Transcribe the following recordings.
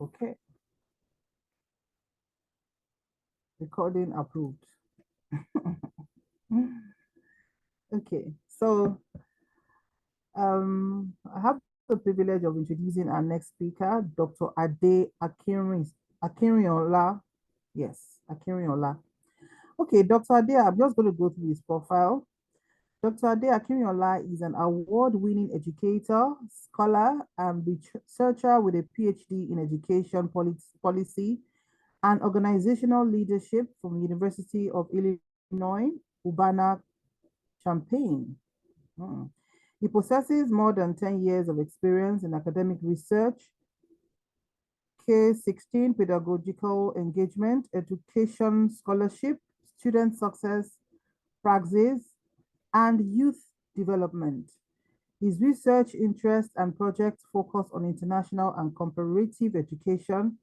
Okay. Recording approved. Okay, so I have the privilege of introducing our next speaker, Dr. Ade Adrinola. Yes, Adrinola. Okay, Dr. Ade, I'm just going to go through his profile. Dr. Ade Adrinola is an award-winning educator, scholar, and researcher with a PhD in education policy and organizational leadership from the University of Illinois, Urbana-Champaign. He possesses more than 10 years of experience in academic research, K-16 pedagogical engagement, education scholarship, student success, praxis, and youth development. His research interests and projects focus on international and comparative education,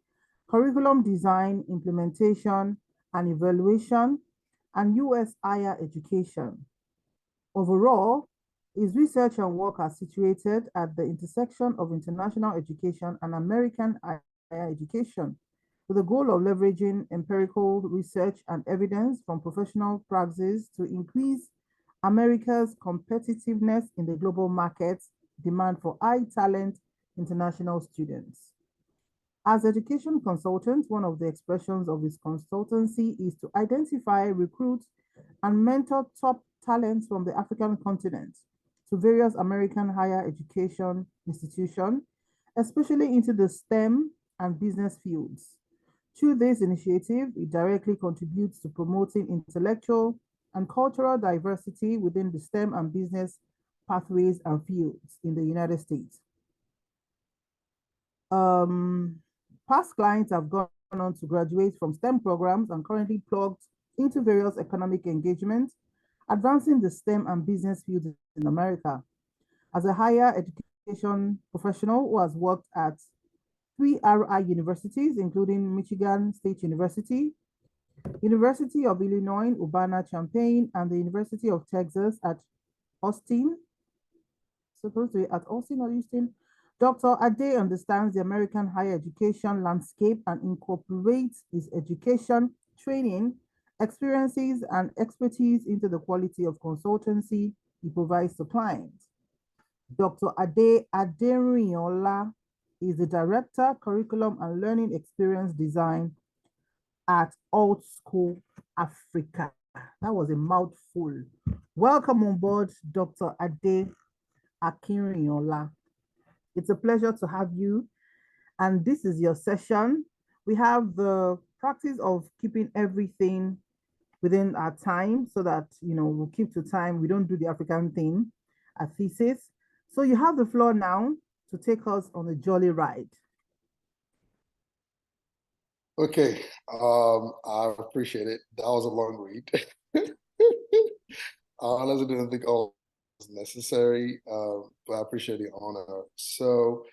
curriculum design, implementation, and evaluation, and U.S. higher education. Overall, his research and work are situated at the intersection of international education and American higher education, with the goal of leveraging empirical research and evidence from professional practice to increase America's competitiveness in the global market, demand for high talent international students. As education consultant, one of the expressions of his consultancy is to identify, recruit, and mentor top talents from the African continent to various American higher education institutions, especially into the STEM and business fields. Through this initiative, it directly contributes to promoting intellectual and cultural diversity within the STEM and business pathways and fields in the United States. Past clients have gone on to graduate from STEM programs and currently plugged into various economic engagements, advancing the STEM and business fields in America. As a higher education professional who has worked at 3 RI universities, including Michigan State University, University of Illinois, Urbana-Champaign, and the University of Texas at Austin, supposed to be at Austin or Houston. Dr. Ade understands the American higher education landscape and incorporates his education, training, experiences, and expertise into the quality of consultancy he provides to clients. Dr. Ade Adrinola is the Director, Curriculum and Learning Experience Design at AltSchool Africa. That was a mouthful. Welcome on board, Dr. Ade Adrinola. It's a pleasure to have you. And this is your session. We have the practice of keeping everything within our time so that, we'll keep to time. We don't do the African thing at Thesis. So you have the floor now to take us on a jolly ride. Okay, I appreciate it. That was a long read. I honestly didn't think all was necessary, but I appreciate the honor. So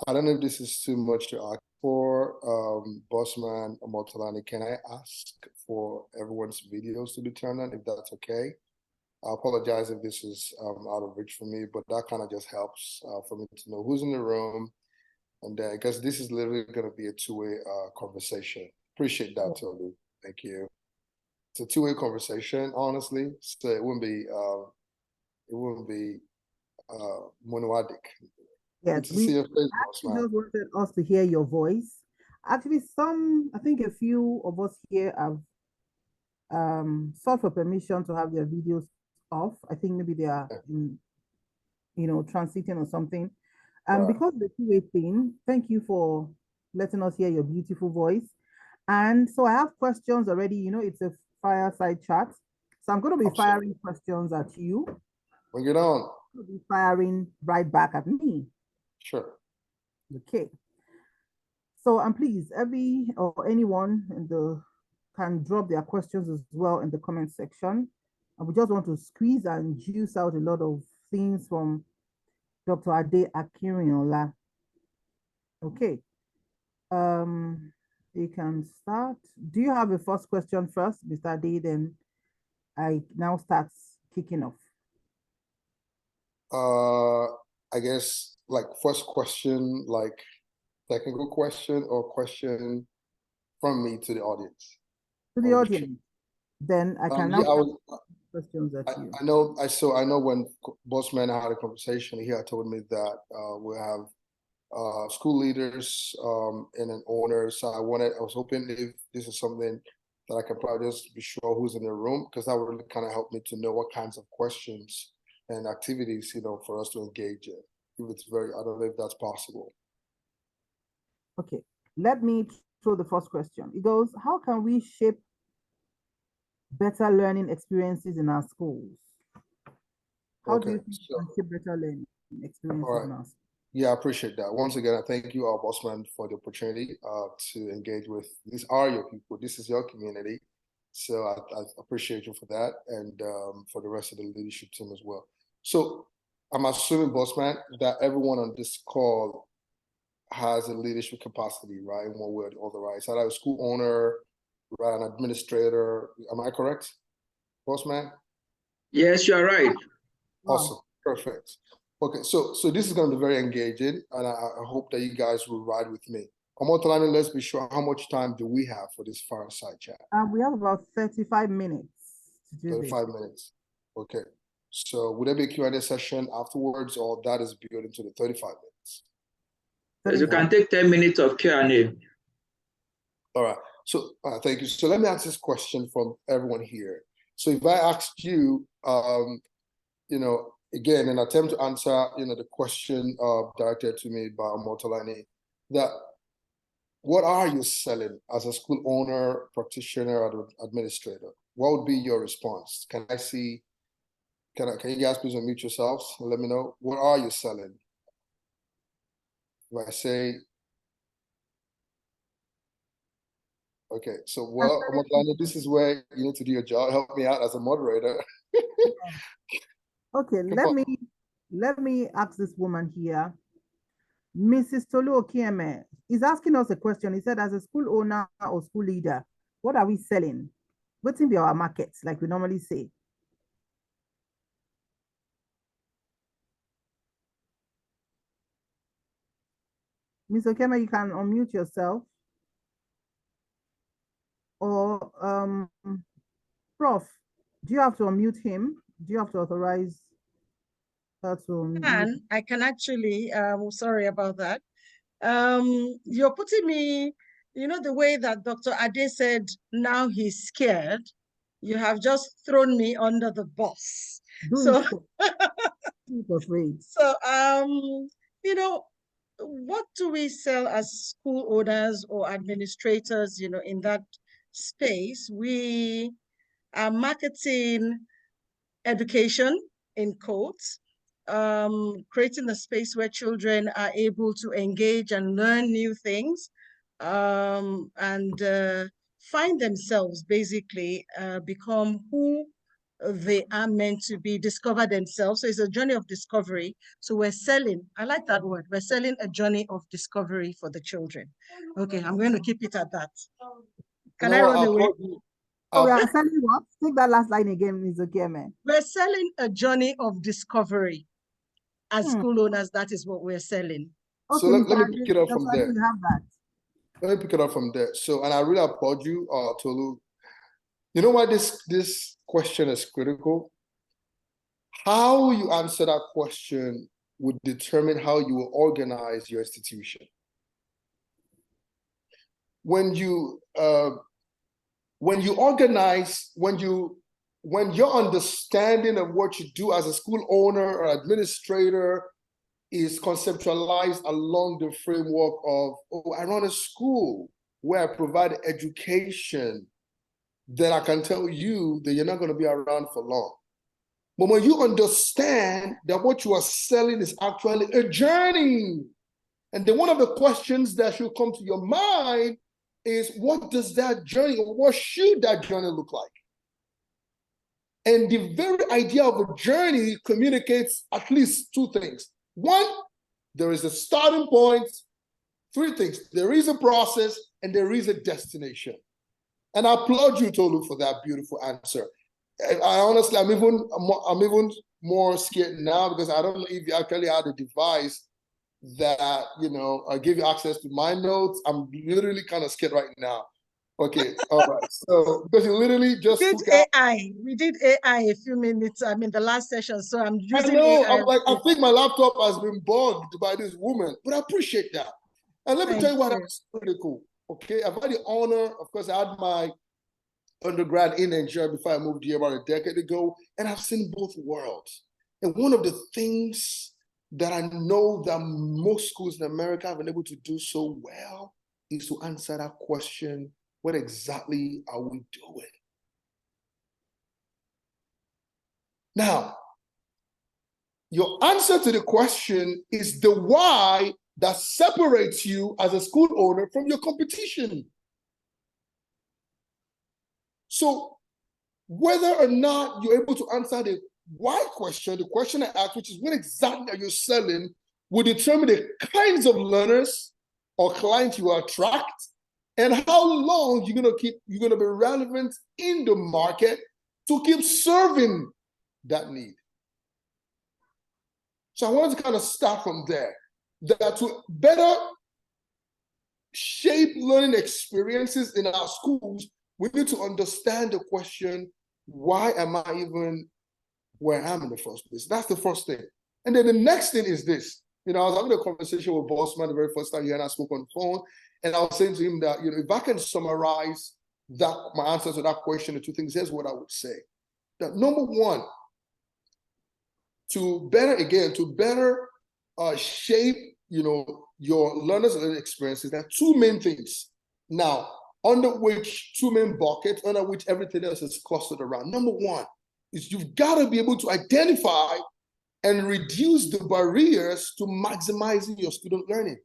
I don't know if this is too much to ask for. Bossman Omotolani, can I ask for everyone's videos to be turned on, if that's okay? I apologize if this is out of reach for me, but that kind of just helps for me to know who's in the room. And then, because this is literally going to be a two-way conversation. Appreciate that, Tolu. Thank you. It's a two-way conversation, honestly. So it wouldn't be monoadic. Yes, good to see your face, actually just wanted us to hear your voice. Actually, I think a few of us here have sought for permission to have their videos off. I think maybe they are in, transiting or something. And because the two-way thing, thank you for letting us hear your beautiful voice. And so I have questions already. It's a fireside chat. So I'm going to be firing questions at you. Bring it on. You'll be firing right back at me. Sure. Okay. So, and please, anyone can drop their questions as well in the comment section. And we just want to squeeze and juice out a lot of things from Dr. Ade Adrinola. Okay. You can start. Do you have a first question first, Mr. Ade? Then I now start kicking off. I guess like first question, like technical question or question from me to the audience? To the audience. Then I can now Yeah, questions at you. I know when Bossman had a conversation, he had told me that we have school leaders and an owner. So I was hoping if this is something that I can probably just be sure who's in the room, because that would really kind of help me to know what kinds of questions and activities, for us to engage in. If it's I don't know if that's possible. Okay, let me throw the first question. It goes, how can we shape better learning experiences in our schools? How do you think we can shape better learning experiences in our schools? Yeah, I appreciate that. Once again, I thank you, Bossman, for the opportunity to engage with. These are your people. This is your community. So I appreciate you for that, and for the rest of the leadership team as well. So I'm assuming, Bossman, that everyone on this call has a leadership capacity, right? In one way or the other, right? So, like a school owner, right, an administrator. Am I correct, Bossman? Yes, you are right. Awesome, perfect. Okay, so this is going to be very engaging, and I hope that you guys will ride with me. Omotolani, let's be sure, how much time do we have for this fireside chat? We have about 35 minutes to do 35 minutes. Okay. So would there be a Q&A session afterwards, or that is built into the 35 minutes? Yes, you can take 10 minutes of Q&A. All right. So thank you. So let me ask this question from everyone here. So if I asked you, again, an attempt to answer, the question directed to me by Omotolani, that what are you selling as a school owner, practitioner, or administrator? What would be your response? Can you guys please unmute yourselves and let me know, what are you selling? If I say, okay, so Omotolani, this is where you need to do your job. Help me out as a moderator. Okay, let me ask this woman here. Mrs. Tolu Okieme is asking us a question. He said, as a school owner or school leader, what are we selling? What's in our markets, like we normally say? Ms. Okieme, you can unmute yourself. Or Prof, do you have to unmute him? Do you have to authorize her to? I can actually, sorry about that. You're putting me, the way that Dr. Ade said, now he's scared. You have just thrown me under the bus. So, what do we sell as school owners or administrators, in that space? We are marketing education, in quotes, creating a space where children are able to engage and learn new things, and find themselves, basically, become who they are meant to be, discover themselves. So it's a journey of discovery. So we're selling, I like that word, we're selling a journey of discovery for the children. Okay, I'm going to keep it at that. Can I run away? Oh, we are selling what? Take that last line again, Ms. Okieme. We're selling a journey of discovery. As school owners, that is what we're selling. Okay, so let me pick it up from there. We have that. Let me pick it up from there. So, and I really applaud you, Tolu. You know why this question is critical? How you answer that question would determine how you will organize your institution. When you organize, when your understanding of what you do as a school owner or administrator is conceptualized along the framework of, oh, I run a school where I provide education, then I can tell you that you're not going to be around for long. But when you understand that what you are selling is actually a journey, and then one of the questions that should come to your mind is, what does that journey, or what should that journey look like? And the very idea of a journey communicates at least two things. One, there is a starting point. Three things: there is a process and there is a destination. And I applaud you, Tolu, for that beautiful answer. I honestly, I'm even more scared now, because I don't know if you actually had a device that, I give you access to my notes. I'm literally kind of scared right now. Okay, all right. So because you literally just did took out. AI. We did AI a few minutes, the last session. So I'm I using know. AI. I'm like, I think my laptop has been bugged by this woman, but I appreciate that. And let me tell you why that's critical. Okay, I've had the honor, of course, I had my undergrad in Nigeria before I moved here about a decade ago, and I've seen both worlds. And one of the things that I know that most schools in America have been able to do so well is to answer that question, what exactly are we doing? Now, your answer to the question is the why that separates you as a school owner from your competition. So whether or not you're able to answer the why question, the question I asked, which is what exactly are you selling, will determine the kinds of learners or clients you attract and how long you're gonna be relevant in the market to keep serving that need. So I wanted to kind of start from there, that to better shape learning experiences in our schools, we need to understand the question, why am I even where I am in the first place? That's the first thing. And then the next thing is this. I was having a conversation with Bossman the very first time he and I spoke on the phone, and I was saying to him that, if I can summarize my answer to that question, the two things, here's what I would say. That number one, to better shape, your learners and learning experiences, there are two main things. Now, under which two main buckets, under which everything else is clustered around. Number one is you've got to be able to identify and reduce the barriers to maximizing your student learning.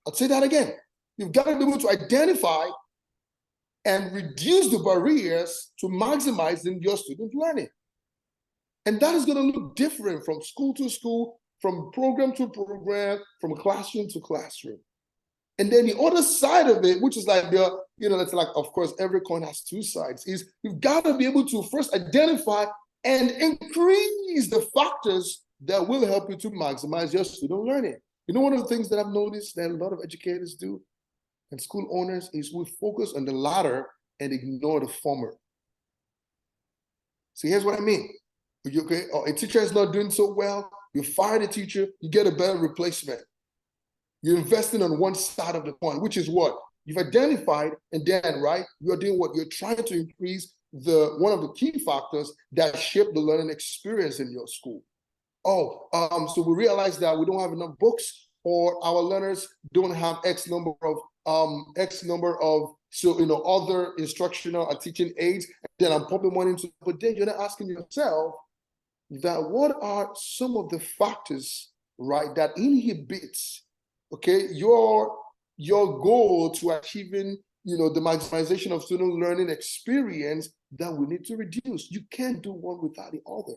I'll say that again. You've got to be able to identify and reduce the barriers to maximizing your student learning. And that is going to look different from school to school, from program to program, from classroom to classroom. And then the other side of it, which is like that's like, of course, every coin has two sides, is you've got to be able to first identify and increase the factors that will help you to maximize your student learning. One of the things that I've noticed that a lot of educators do and school owners is we focus on the latter and ignore the former. So here's what I mean. Okay, a teacher is not doing so well, you fire the teacher, you get a better replacement. You're investing on one side of the coin, which is what? You've identified, and then, right, you're doing what? You're trying to increase one of the key factors that shape the learning experience in your school. So we realize that we don't have enough books, or our learners don't have X number of other instructional or teaching aids. Then I'm pumping money into it, but then you're not asking yourself that what are some of the factors, right, that inhibits, okay, your goal to achieving, the maximization of student learning experience that we need to reduce. You can't do one without the other.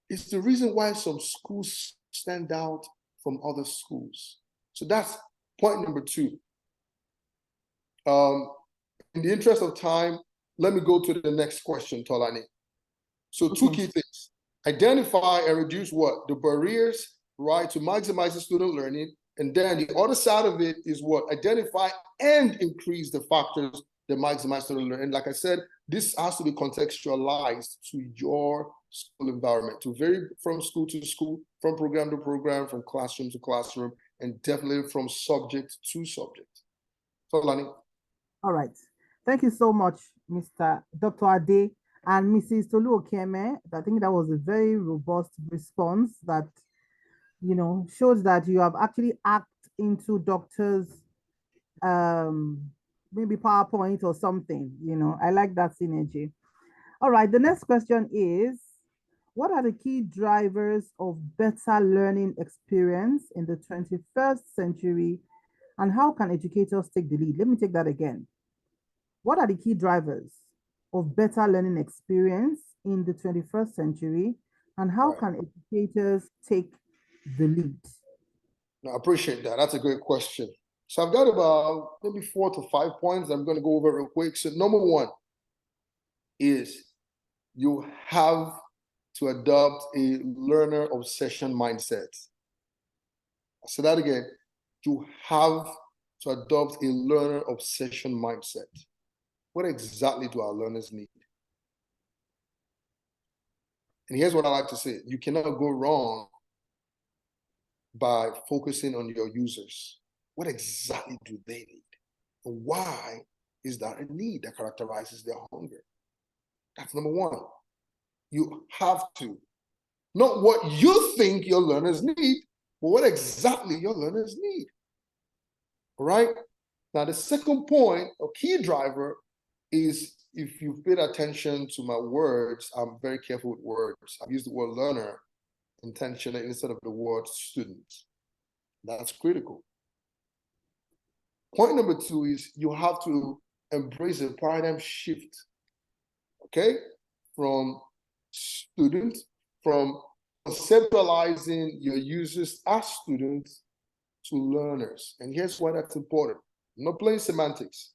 It's the reason why some schools stand out from other schools. So that's point number two. In the interest of time, let me go to the next question, Tolani. So two key things. Identify and reduce what? The barriers, right, to maximize the student learning. And then the other side of it is what? Identify and increase the factors that maximize student learning. And like I said, this has to be contextualized to your school environment, to vary from school to school, from program to program, from classroom to classroom, and definitely from subject to subject. So, Lani. All right. Thank you so much, Mr. Dr. Ade and Mrs. Tolu Okeme. I think that was a very robust response that, shows that you have actually hacked into doctors' maybe PowerPoint or something. I like that synergy. All right. The next question is, what are the key drivers of better learning experience in the 21st century, and how can educators take the lead? Let me take that again. What are the key drivers of better learning experience in the 21st century, and how can educators take the lead? I appreciate that. That's a great question. So I've got about maybe 4 to 5 points I'm going to go over real quick. So number one is you have to adopt a learner obsession mindset. I'll say that again. You have to adopt a learner obsession mindset. What exactly do our learners need? And here's what I like to say. You cannot go wrong by focusing on your users. What exactly do they need? And why is that a need that characterizes their hunger? That's number one. You have to. Not what you think your learners need, but what exactly your learners need. All right? Now, the second point, or key driver, is if you've paid attention to my words, I'm very careful with words. I've used the word learner intentionally instead of the word student. That's critical. Point number two is you have to embrace a paradigm shift, okay? From student, from conceptualizing your users as students to learners. And here's why that's important. I'm not playing semantics.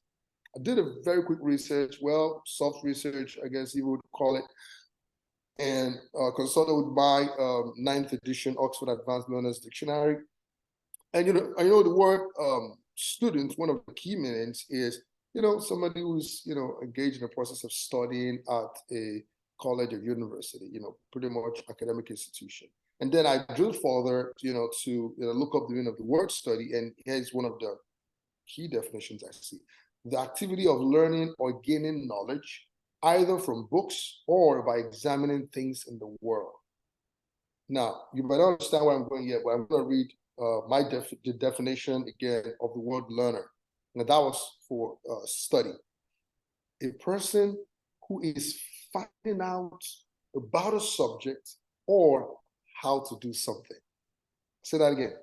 I did a very quick research, well, soft research, I guess you would call it, and consulted with my 9th edition Oxford Advanced Learners Dictionary. And I know the word student, one of the key meanings is, somebody who's, engaged in the process of studying at a college or university, pretty much academic institution. And then I drilled further, to look up the meaning of the word study, and here's one of the key definitions I see. The activity of learning or gaining knowledge, either from books or by examining things in the world. Now, you might not understand where I'm going yet, but I'm going to read the definition again of the word learner. Now, that was for study. A person who is finding out about a subject or how to do something. Say that again.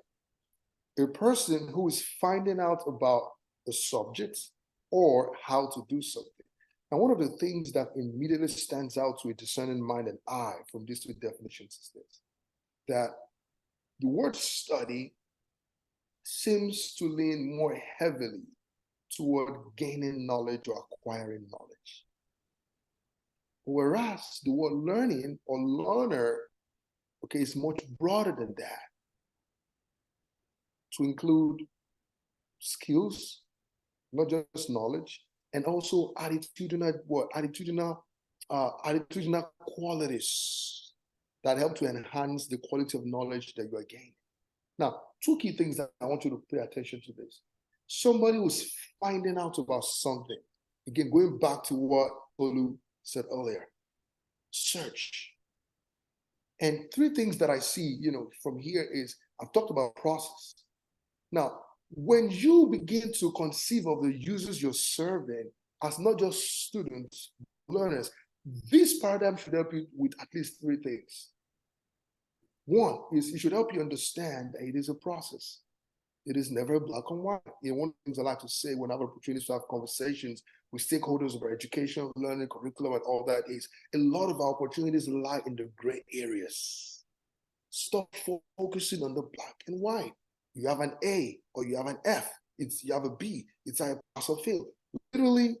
A person who is finding out about the subject or how to do something. And one of the things that immediately stands out to a discerning mind and eye from these two definitions is this, that the word study seems to lean more heavily toward gaining knowledge or acquiring knowledge. Whereas the word learning or learner, okay, is much broader than that, to include skills, not just knowledge, and also attitudinal qualities that help to enhance the quality of knowledge that you are gaining. Now, two key things that I want you to pay attention to this. Somebody who's finding out about something. Again, going back to what Olu said earlier, search. And three things that I see, from here is, I've talked about process. Now, when you begin to conceive of the users you're serving as not just students, learners, this paradigm should help you with at least three things. One is it should help you understand that it is a process. It is never black and white. One of the things I like to say when I have opportunities to have conversations with stakeholders about education, learning, curriculum, and all that is a lot of our opportunities lie in the gray areas. Stop focusing on the black and white. You have an A or you have an F. You have a B. It's a pass or fail. Literally,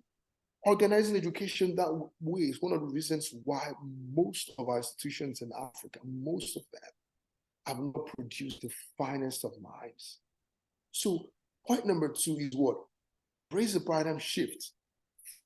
organizing education that way is one of the reasons why most of our institutions in Africa, most of them, have not produced the finest of minds. So point number two is what? Raise the paradigm shift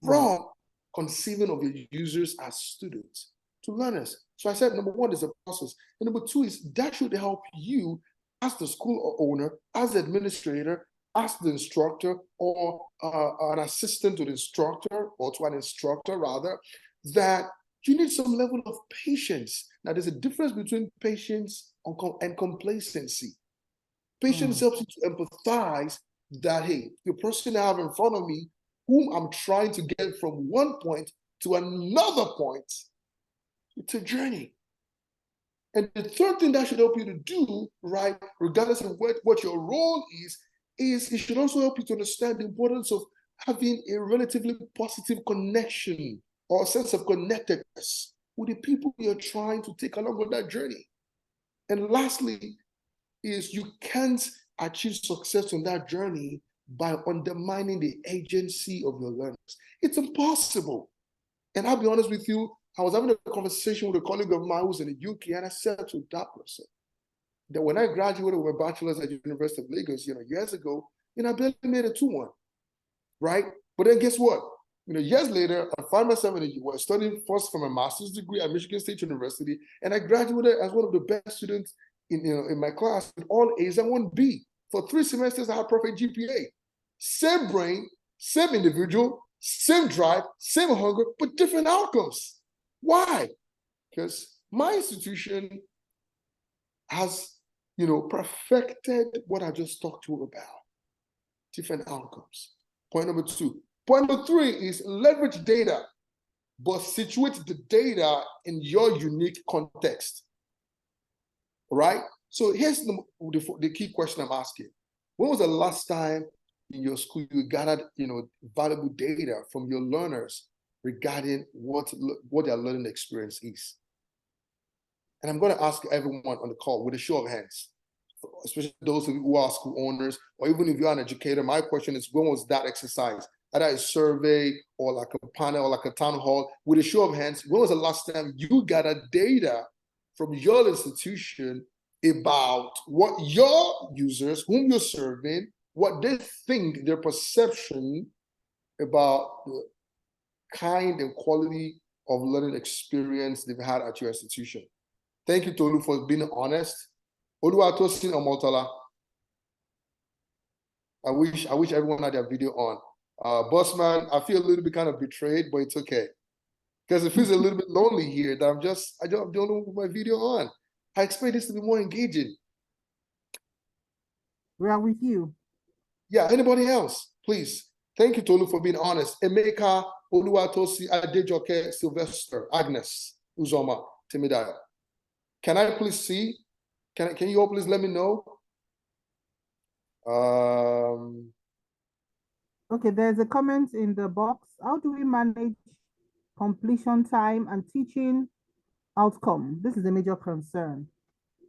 from conceiving of your users as students to learners. So I said number one is a process. And number two is that should help you as the school owner, as the administrator, as the instructor, or an assistant to the instructor, or to an instructor rather, that you need some level of patience. Now, there's a difference between patience and complacency. Patience helps you to empathize that, hey, the person I have in front of me, whom I'm trying to get from one point to another point, it's a journey. And the third thing that should help you to do, right, regardless of what your role is it should also help you to understand the importance of having a relatively positive connection or a sense of connectedness with the people you're trying to take along on that journey. And lastly, is you can't achieve success on that journey by undermining the agency of your learners. It's impossible. And I'll be honest with you, I was having a conversation with a colleague of mine who's in the UK, and I said to that person, that when I graduated with my bachelor's at the University of Lagos, years ago, I barely made a 2-1, right? But then guess what? Years later, I find myself in the US studying first for my master's degree at Michigan State University, and I graduated as one of the best students in my class with all A's and 1B. For 3 semesters, I had perfect GPA. Same brain, same individual, same drive, same hunger, but different outcomes. Why? Because my institution has, perfected what I just talked to you about. Different outcomes. Point number 2. Point number 3 is leverage data, but situate the data in your unique context. Right? So here's the key question I'm asking. When was the last time in your school you gathered, valuable data from your learners regarding what their learning experience is? And I'm going to ask everyone on the call with a show of hands, especially those of you who are school owners, or even if you're an educator. My question is, when was that exercise? Either a survey or like a panel or like a town hall. With a show of hands, when was the last time you gathered data from your institution about what your users, whom you're serving, what they think, their perception about the kind and quality of learning experience they've had at your institution? Thank you, Tolu, for being honest. Oluwatosin Omotola. I wish everyone had their video on. Bossman, I feel a little bit kind of betrayed, but it's okay. Because it feels a little bit lonely here that I don't know my video on. I expect this to be more engaging. We are with you. Yeah, anybody else, please. Thank you, Tolu, for being honest. Emeka, Oluwatosi, Adejoke, Sylvester, Agnes, Uzoma, Timidayo. Can I please see? Can you all please let me know? Okay, there's a comment in the box. How do we manage completion time and teaching outcome? This is a major concern.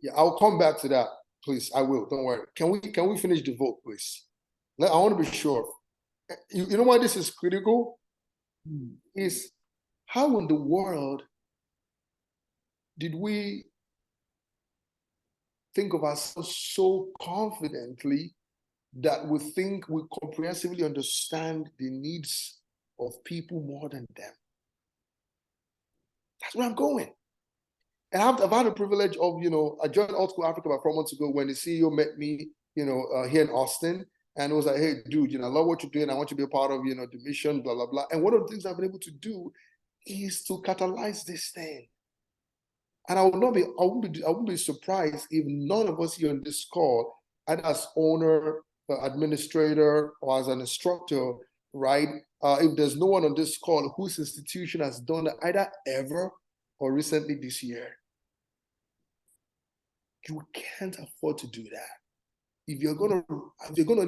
Yeah, I'll come back to that, please. I will. Don't worry. Can we finish the vote, please? I want to be sure. You know why this is critical? Is how in the world did we think of ourselves so confidently that we think we comprehensively understand the needs of people more than them? That's where I'm going. And I've had the privilege of, I joined AltSchool Africa about 4 months ago when the CEO met me, here in Austin. And it was like, hey, dude, I love what you're doing. I want you to be a part of, the mission, blah, blah, blah. And one of the things I've been able to do is to catalyze this thing. And I wouldn't be surprised if none of us here on this call, either as owner, administrator, or as an instructor, right? If there's no one on this call whose institution has done that either ever or recently this year, you can't afford to do that. If you're gonna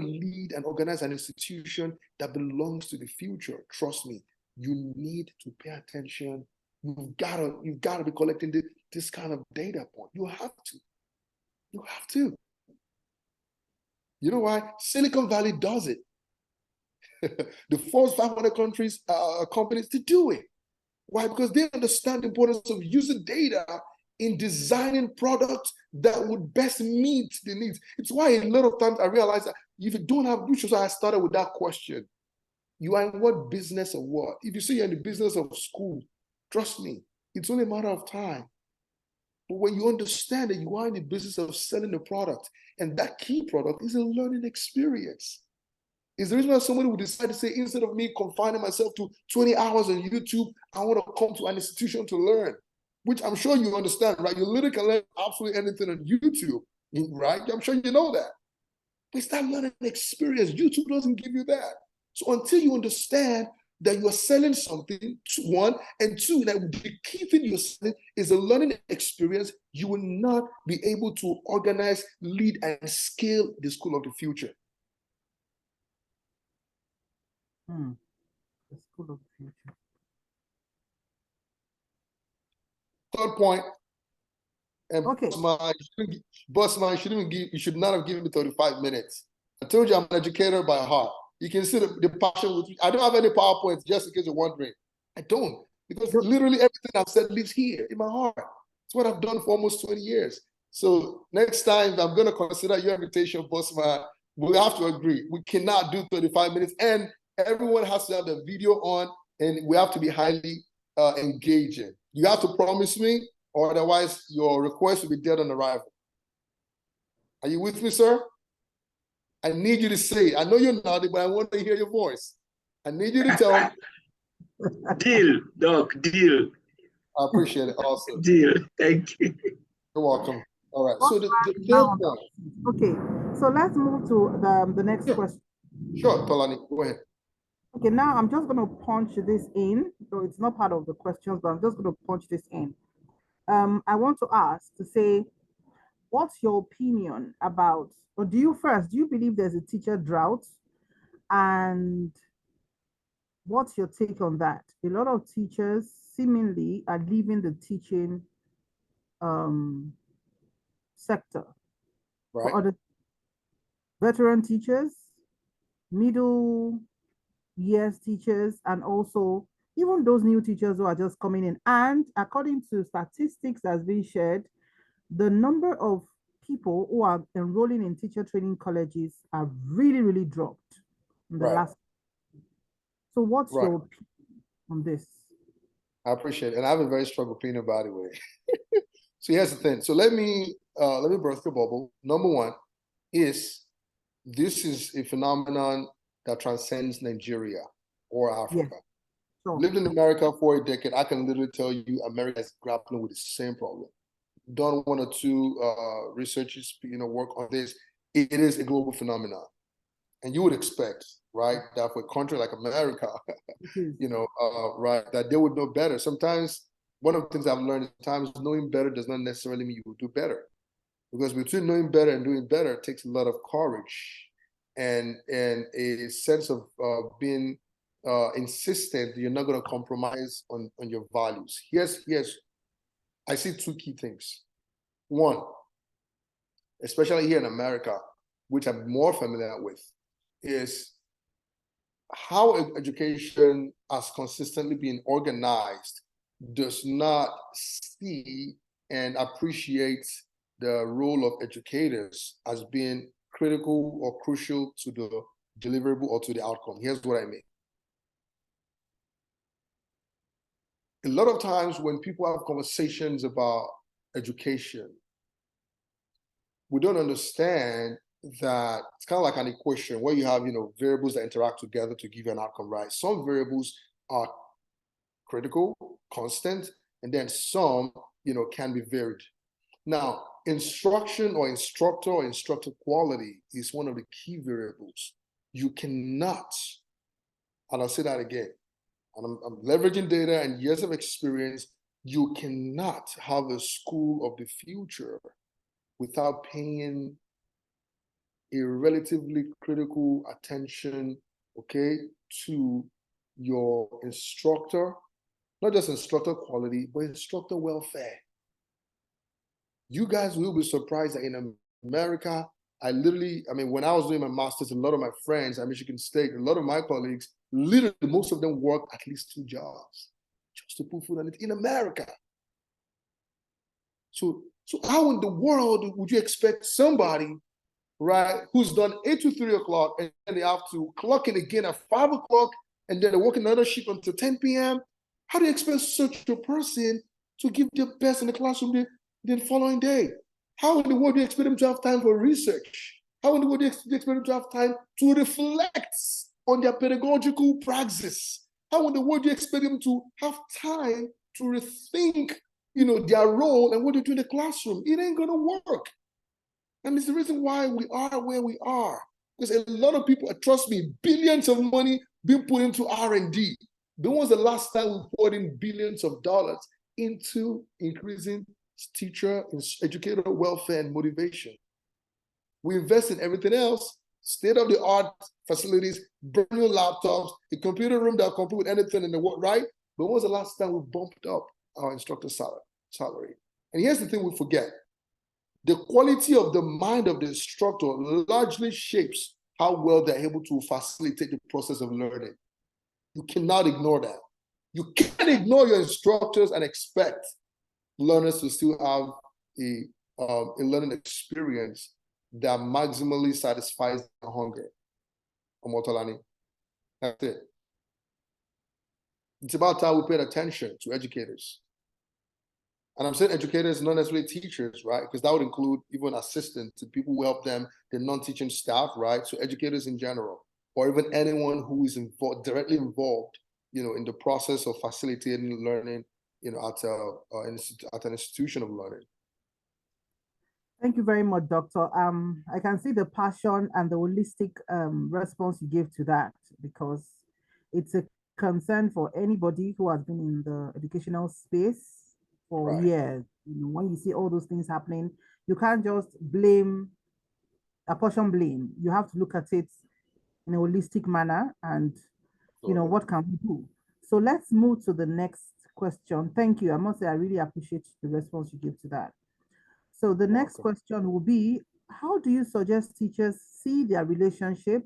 lead and organize an institution that belongs to the future, trust me, you need to pay attention. You've gotta be collecting this kind of data point. You have to. You have to. You know why? Silicon Valley does it. The first 500 companies to do it. Why? Because they understand the importance of using data in designing products that would best meet the needs. It's why a lot of times I realize that if you don't have, which is why I started with that question. You are in what business or what? If you say you're in the business of school, trust me, it's only a matter of time. But when you understand that you are in the business of selling a product, and that key product is a learning experience. Is the reason why somebody would decide to say, instead of me confining myself to 20 hours on YouTube, I want to come to an institution to learn, which I'm sure you understand, right? You literally can learn absolutely anything on YouTube, right? I'm sure you know that. But it's that learning experience. YouTube doesn't give you that. So until you understand that you are selling something, one, and two, that the key thing you're selling is a learning experience, you will not be able to organize, lead, and scale the school of the future. The school of the future. Third point, and okay. Bossman, you should not have given me 35 minutes. I told you I'm an educator by heart. You can see the passion with me. I don't have any PowerPoints, just in case you're wondering. I don't, because literally everything I've said lives here in my heart. It's what I've done for almost 20 years. So next time I'm going to consider your invitation, Bossman. We have to agree. We cannot do 35 minutes, and everyone has to have the video on, and we have to be highly engaging. You have to promise me, or otherwise your request will be dead on arrival. Are you with me, sir? I need you to say it. I know you're nodding, but I want to hear your voice. I need you to tell me. Deal, Doc, deal. I appreciate it. Awesome. Deal. Thank you. You're welcome. All right. So the third point. Okay, so let's move to the next question. Sure, Tolani, go ahead. Okay, now I'm just going to punch this in. So it's not part of the questions, but I'm just going to punch this in. I want to ask to say, what's your opinion about, or do you believe there's a teacher drought? And what's your take on that? A lot of teachers seemingly are leaving the teaching sector. Right. For other veteran teachers, middle years teachers, and also even those new teachers who are just coming in. And according to statistics that's been shared, the number of people who are enrolling in teacher training colleges are really dropped in the last. So what's your opinion on this? I appreciate it. And I have a very strong opinion, by the way. So here's the thing. So let me burst the bubble. Number one is, this is a phenomenon that transcends Nigeria or Africa. Yes. Sure. Lived in America for a decade. I can literally tell you America is grappling with the same problem. Done one or two researches, work on this. It is a global phenomenon. And you would expect, right, that for a country like America, right, that they would know better. Sometimes one of the things I've learned is sometimes knowing better does not necessarily mean you will do better. Because between knowing better and doing better, it takes a lot of courage and a sense of being insistent that you're not going to compromise on your values. Here's I see two key things. One, especially here in America, which I'm more familiar with, is how education has consistently been organized does not see and appreciate the role of educators as being critical or crucial to the deliverable or to the outcome. Here's what I mean. A lot of times when people have conversations about education, we don't understand that it's kind of like an equation where you have, variables that interact together to give you an outcome, right? Some variables are critical, constant, and then some, can be varied. Now, instruction or instructor or instructor quality is one of the key variables. You cannot, and I'll say that again, and I'm leveraging data and years of experience, you cannot have a school of the future without paying a relatively critical attention, okay, to your instructor, not just instructor quality, but instructor welfare. You guys will be surprised that in America, when I was doing my master's, a lot of my friends at Michigan State, a lot of my colleagues, literally most of them work at least 2 jobs just to put food on it in America. So how in the world would you expect somebody, right, who's done 8 to 3 o'clock and then they have to clock in again at 5 o'clock and then they work another shift until 10 p.m.? How do you expect such a person to give their best in the classroom the following day? How in the world do you expect them to have time for research? How in the world do you expect them to have time to reflect on their pedagogical praxis? How in the world do you expect them to have time to rethink, their role and what they do in the classroom? It ain't gonna work. And it's the reason why we are where we are. Because a lot of people, trust me, billions of money being put into R&D. When was the last time we poured in billions of dollars into increasing teacher and educator welfare and motivation? We invest in everything else, state-of-the-art facilities, brand new laptops, a computer room that compete with anything in the world, right? But when was the last time we bumped up our instructor salary? And here's the thing we forget. The quality of the mind of the instructor largely shapes how well they're able to facilitate the process of learning. You cannot ignore that. You can't ignore your instructors and expect learners to still have a a learning experience that maximally satisfies the hunger. Omotolani. That's it. It's about time we paid attention to educators. And I'm saying educators, not necessarily teachers, right? Because that would include even assistants and people who help them, the non-teaching staff, right? So educators in general, or even anyone who is directly involved, in the process of facilitating learning, at an institution of learning. Thank you very much, Doctor. I can see the passion and the holistic response you gave to that, because it's a concern for anybody who has been in the educational space for Right. years. When you see all those things happening, you can't just apportion blame. You have to look at it in a holistic manner and, what can we do? So let's move to the next question. Thank you. I must say, I really appreciate the response you give to that. So the next question will be, how do you suggest teachers see their relationship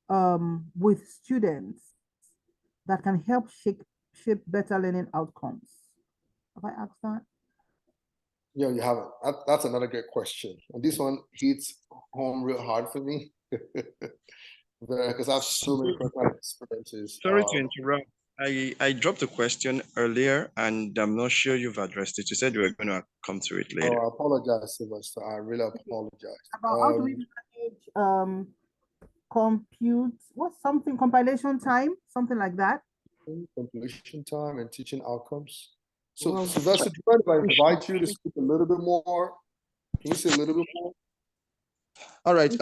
with students that can help shape better learning outcomes? Have I asked that? Yeah, you haven't. That's another great question. And this one hits home real hard for me. Because I have so many personal experiences. Sorry to interrupt. I dropped a question earlier and I'm not sure you've addressed it. You said you were going to come to it later. Oh, I apologize, Sylvester. I really apologize. About how do we manage compilation time, something like that? Completion time and teaching outcomes. So, Sylvester, do you mind if I invite you to speak a little bit more? Can you say a little bit more? All right.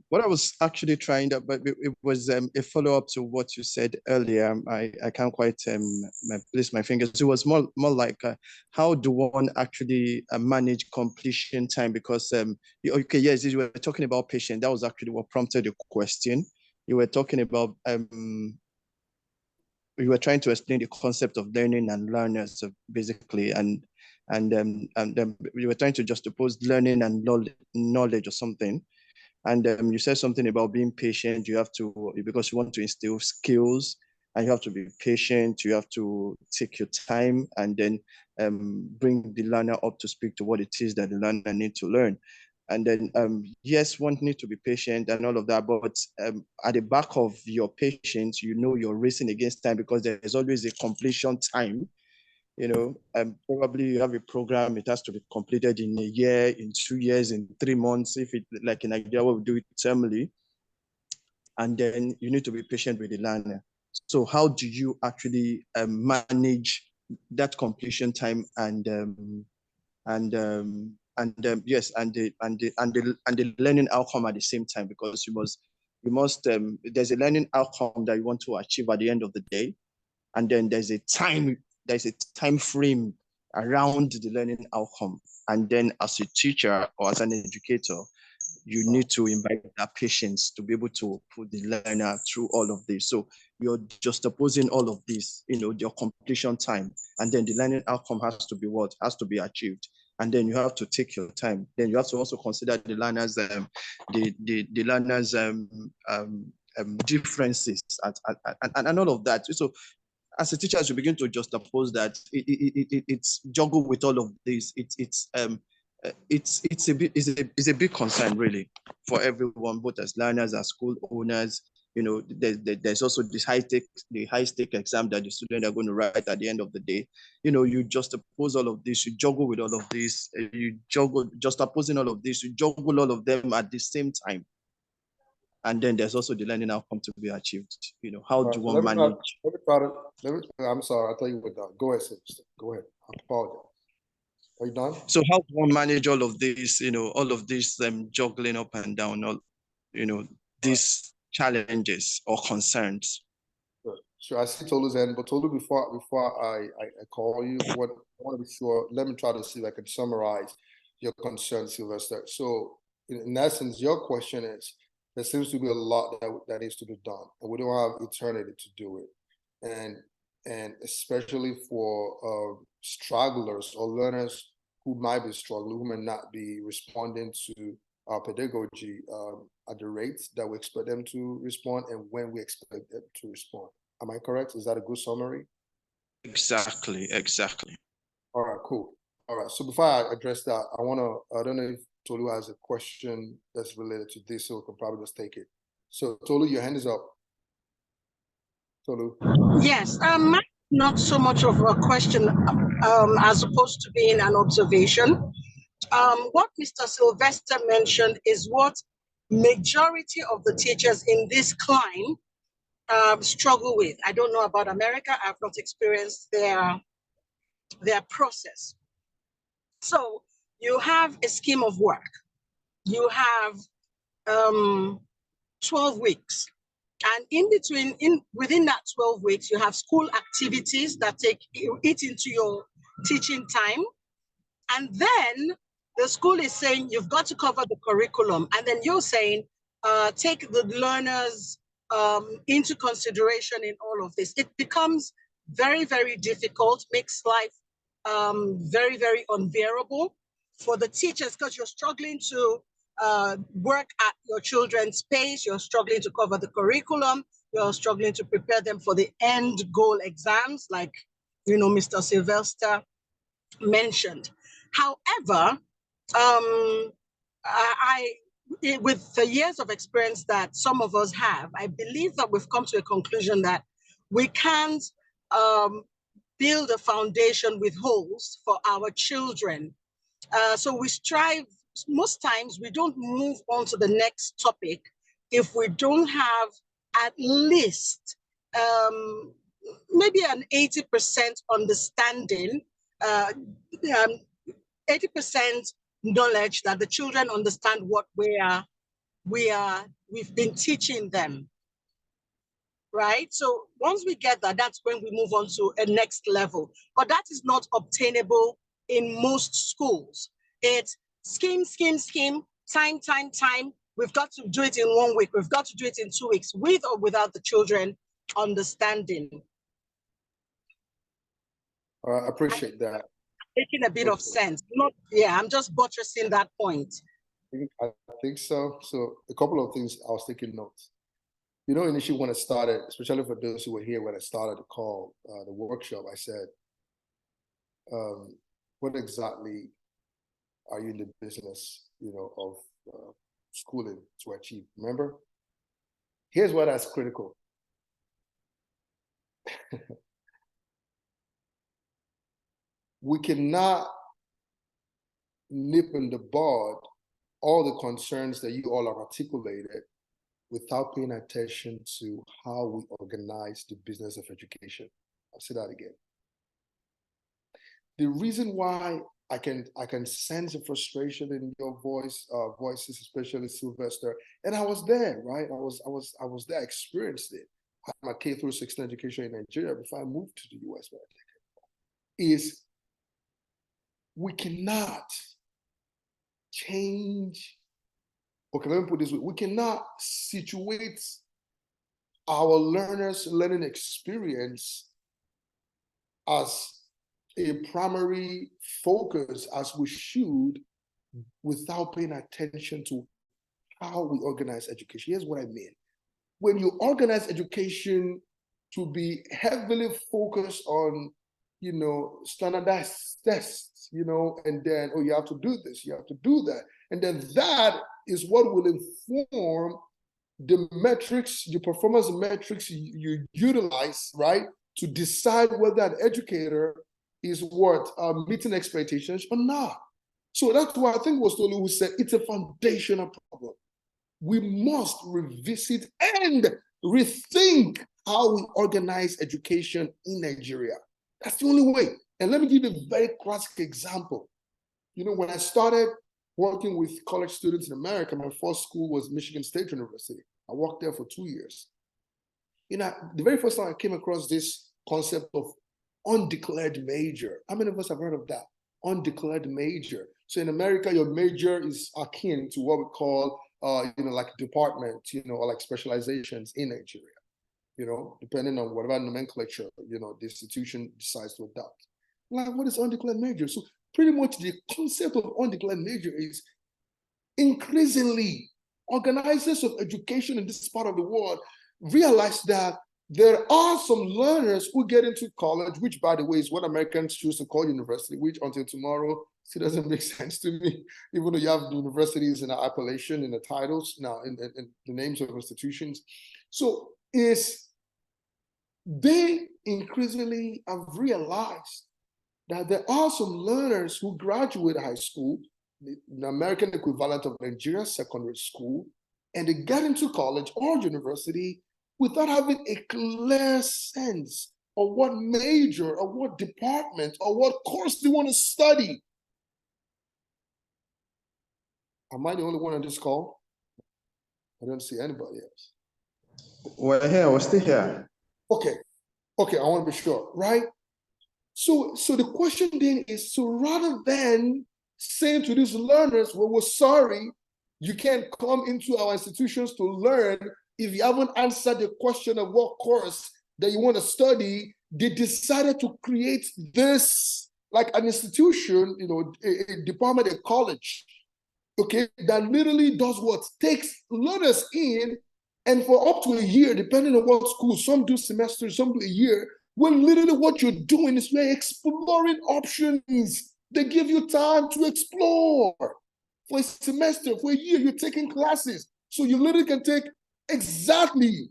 What I was actually trying to, but it was a follow-up to what you said earlier. I can't quite place my fingers. It was more like how do one actually manage completion time? Because okay, yes, you were talking about patience. That was actually what prompted the question. You were talking about you were trying to explain the concept of learning and learners, basically, and you were trying to juxtapose learning and knowledge or something. And you said something about being patient. You have to, because you want to instill skills, and you have to be patient. You have to take your time and then bring the learner up to speak to what it is that the learner needs to learn. And then, yes, one needs to be patient and all of that, but at the back of your patience, you're racing against time, because there's always a completion time. Probably you have a program, it has to be completed in a year, in 2 years, in 3 months, if it, like in Nigeria, we do it termly. And then you need to be patient with the learner. So how do you actually manage that completion time and the learning outcome at the same time? Because you must there's a learning outcome that you want to achieve at the end of the day, and then there's a time frame around the learning outcome. And then as a teacher or as an educator, you need to invite that patience to be able to put the learner through all of this. So you're just opposing all of this, your completion time, and then the learning outcome has to be what has to be achieved. And then you have to take your time. Then you have to also consider the learners, the learners' differences and all of that. So as a teacher, as you begin to just oppose that, it's juggle with all of this. It's a big concern really for everyone, both as learners, as school owners. There's also this high stake exam that the students are going to write at the end of the day. You just oppose all of this, you juggle with all of this, you juggle just opposing all of this, you juggle all of them at the same time. And then there's also the learning outcome to be achieved. How do one manage? I'm sorry, I'll tell you what, go ahead, sister. Go ahead. I apologize. Are you done? So how do one manage all of this, all of this juggling up and down, all, these challenges or concerns? Sure. I see Tolu's end, but Tolu, before I call you, I want to be sure. Let me try to see if I can summarize your concern, Sylvester. So, in essence, your question is: there seems to be a lot that needs to be done, and we don't have eternity to do it, and especially for stragglers or learners who might be struggling, who may not be responding to our pedagogy at the rates that we expect them to respond and when we expect them to respond. Am I correct? Is that a good summary? Exactly. All right, cool. All right, so before I address that, I don't know if Tolu has a question that's related to this, so we can probably just take it. So Tolu, your hand is up. Tolu. Yes, not so much of a question as opposed to being an observation. What Mr. Sylvester mentioned is what majority of the teachers in this climb struggle with. I don't know about America. I've not experienced their process. So you have a scheme of work. You have 12 weeks. And within that 12 weeks, you have school activities that take it into your teaching time. And then the school is saying you've got to cover the curriculum. And then you're saying, take the learners into consideration in all of this. It becomes very, very difficult, makes life very, very unbearable for the teachers because you're struggling to work at your children's pace, you're struggling to cover the curriculum, you're struggling to prepare them for the end goal exams, like Mr. Sylvester mentioned. However, with the years of experience that some of us have, I believe that we've come to a conclusion that we can't build a foundation with holes for our children. So we strive, most times we don't move on to the next topic if we don't have at least maybe an 80% understanding, 80% knowledge that the children understand what we've been teaching them. Right? So once we get that, that's when we move on to a next level. But that is not obtainable in most schools. It's scheme, time. We've got to do it in 1 week. We've got to do it in 2 weeks, with or without the children understanding. I appreciate that. Making a bit of sense. I'm just buttressing that point. I think so. So a couple of things I was taking notes. Initially when I started, especially for those who were here when I started the call, the workshop, I said, what exactly are you in the business, of schooling to achieve? Remember? Here's why that's critical. We cannot nip in the bud all the concerns that you all have articulated without paying attention to how we organize the business of education. I'll say that again. The reason why I can sense the frustration in your voices, especially Sylvester, and I was there, right? I was there, I experienced it. I had my K through 16 education in Nigeria before I moved to the US. Is we cannot change. Okay, let me put it this way. We cannot situate our learners' learning experience as a primary focus as we should without paying attention to how we organize education. Here's what I mean. When you organize education to be heavily focused on, standardized tests, and then, you have to do this, you have to do that. And then that is what will inform the metrics, the performance metrics you utilize, right, to decide whether an educator is meeting expectations or not. So that's why I think it was Tolu who said it's a foundational problem. We must revisit and rethink how we organize education in Nigeria. That's the only way. And let me give you a very classic example. When I started working with college students in America, my first school was Michigan State University. I worked there for 2 years. The very first time I came across this concept of undeclared major. How many of us have heard of that? Undeclared major. So in America, your major is akin to what we call, like department, or like specializations in Nigeria, depending on whatever nomenclature, the institution decides to adopt. Like, what is undeclared major? So pretty much the concept of undeclared major is increasingly organizers of education in this part of the world realize that there are some learners who get into college, which, by the way, is what Americans choose to call university, which until tomorrow still doesn't make sense to me, even though you have universities in the appellation, in the titles, now in the names of institutions. So they increasingly have realized that there are some learners who graduate high school, the American equivalent of Nigerian secondary school, and they get into college or university without having a clear sense of what major or what department or what course they want to study. Am I the only one on this call? I don't see anybody else. We're here, we're still here. Okay, I want to be sure, right? So the question then is, so rather than saying to these learners, well, we're sorry, you can't come into our institutions to learn if you haven't answered the question of what course that you want to study, they decided to create this, like an institution, a department, a college, okay, that literally does what? Takes learners in, and for up to a year, depending on what school, some do semesters, some do a year, when literally what you're doing is you're exploring options. They give you time to explore. For a semester, for a year, you're taking classes. So you literally can take exactly.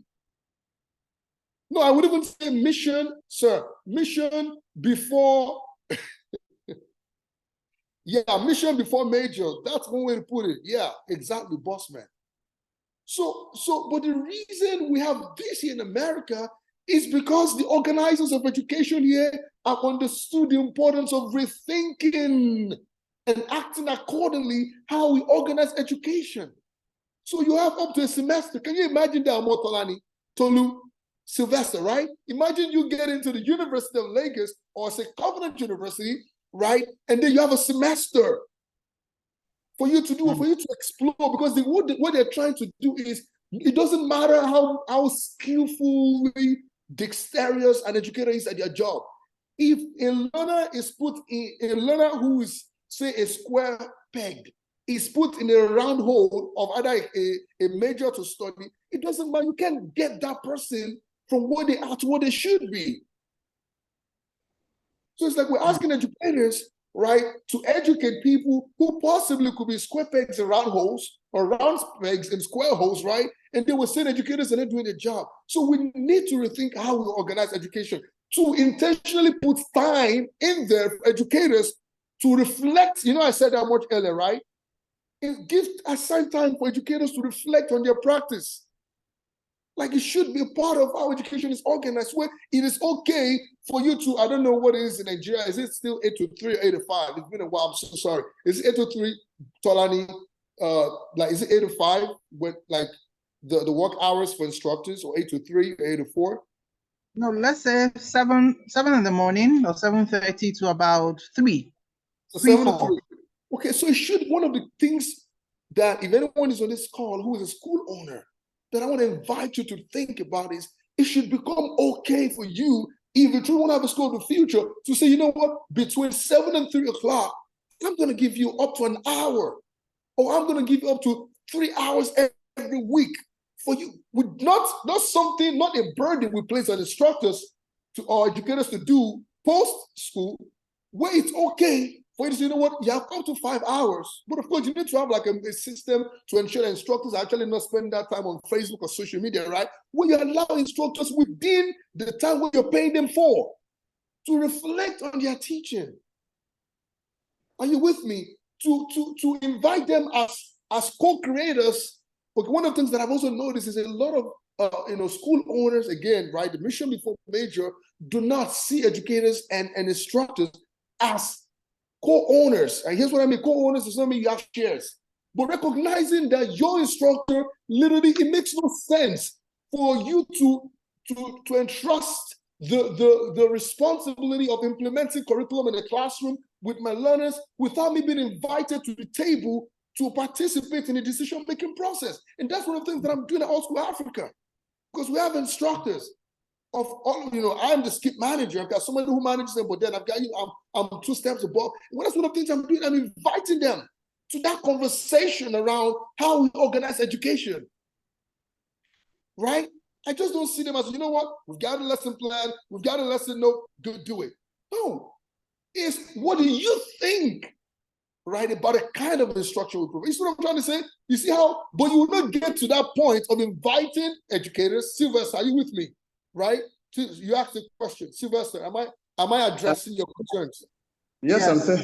No, I would even say mission, sir. Mission before. Yeah, mission before major. That's one way to put it. Yeah, exactly, boss man. But the reason we have this here in America is because the organizers of education here have understood the importance of rethinking and acting accordingly how we organize education. So you have up to a semester. Can you imagine that, Motolani, Tolu, Sylvester, right? Imagine you get into the University of Lagos or say Covenant University, right? And then you have a semester for you to do, for you to explore, because what they're trying to do is, it doesn't matter how skillfully dexterous an educator is at their job. If a learner who is, say, a square peg is put in a round hole of either a major to study, it doesn't matter. You can't get that person from where they are to where they should be. So it's like we're asking educators, right, to educate people who possibly could be square pegs in round holes or round pegs in square holes, right? And they were saying educators are not doing their job. So we need to rethink how we organize education, to intentionally put time in there for educators to reflect. I said that much earlier, right? Assign time for educators to reflect on their practice. Like, it should be a part of how education is organized, where it is okay for you to, I don't know what it is in Nigeria. Is it still 8 to 3 or 8 to 5? It's been a while, I'm so sorry. Is it 8 to 3, Tolani? Is it 8 to 5 with like the work hours for instructors, or 8 to 3 or 8 to 4? No, let's say 7 in the morning, or 7:30 to about 3. So 3, 7 to 4. 3. Okay, so it should, one of the things that if anyone is on this call who is a school owner, that I want to invite you to think about is, it should become okay for you, if you truly want to have a school of the future, to say, you know what, between 7 and 3 o'clock, I'm going to give you up to an hour, or I'm going to give you up to 3 hours every week for you. With not a burden we place on instructors or educators to do post-school, where it's okay for you to say, you know what, you have up to 5 hours. But of course, you need to have like a system to ensure that instructors are actually not spending that time on Facebook or social media, right? Where you allow instructors within the time where you're paying them for to reflect on their teaching. Are you with me? To invite them as co-creators. But one of the things that I've also noticed is a lot of school owners, again, right, the mission before major, do not see educators and instructors as co-owners. And here's what I mean. Co-owners does not mean you have shares. But recognizing that your instructor, literally, it makes no sense for you to entrust the responsibility of implementing curriculum in the classroom with my learners without me being invited to the table to participate in the decision-making process. And that's one of the things that I'm doing at AltSchool Africa, because we have instructors of all, I'm the skip manager. I've got somebody who manages them, but then I've got I'm 2 steps above. And that's one of the things I'm doing. I'm inviting them to that conversation around how we organize education, right? I just don't see them as, you know what, we've got a lesson plan, we've got a lesson note, do it. No, it's what do you think, right, about the kind of instruction we provide. You see what I'm trying to say? You see how, but you will not get to that point of inviting educators. Sylvester, are you with me, right? You asked the question, Sylvester, am I addressing your concerns? Yes, I'm there.